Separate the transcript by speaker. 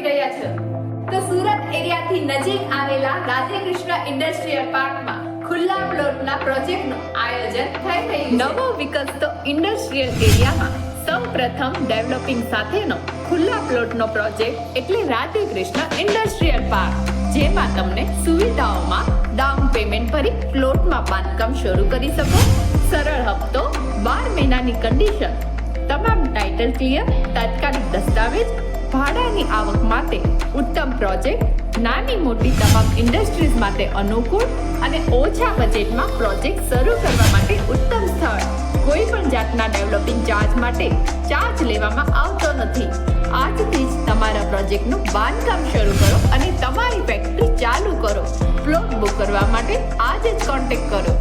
Speaker 1: કરી રહ્યા છો તો સુરત એરિયાથી નજીક આવેલા રાધેકૃષ્ણ ઇન્ડસ્ટ્રીયલ પાર્કમાં ખુલ્લા પ્લોટના પ્રોજેક્ટનું આયોજન થઈ રહ્યું છે। નવો વિકસતો ઇન્ડસ્ટ્રીયલ એરિયામાં સૌપ્રથમ ડેવલપિંગ સાથેનો ખુલ્લા પ્લોટનો પ્રોજેક્ટ એટલે રાધેકૃષ્ણ ઇન્ડસ્ટ્રીયલ પાર્ક, જેમાં તમને સુવિધાઓમાં ડાઉન પેમેન્ટ ભરી પ્લોટમાં બાંધકામ શરૂ કરી શકો, સરળ હપ્તો, 12 મહિનાની કન્ડિશન, તમામ ટાઇટલ ક્લિયર, તાત્કાલિક દસ્તાવેજ, ભાડાની આવક માટે ઉત્તમ પ્રોજેક્ટ, નાની મોટી તમામ ઇન્ડસ્ટ્રીઝ માટે અનુકૂળ અને ઓછા બજેટમાં પ્રોજેક્ટ શરૂ કરવા માટે ઉત્તમ સ્થળ। કોઈ પણ જાતના ડેવલપિંગ ચાર્જ માટે ચાર્જ લેવામાં આવતો નથી। આજથી જ તમારા પ્રોજેક્ટનું બાંધકામ શરૂ કરો અને તમારી ફેક્ટરી ચાલુ કરો। પ્લોટ બુક કરવા માટે આજે જ કોન્ટેક્ટ કરો।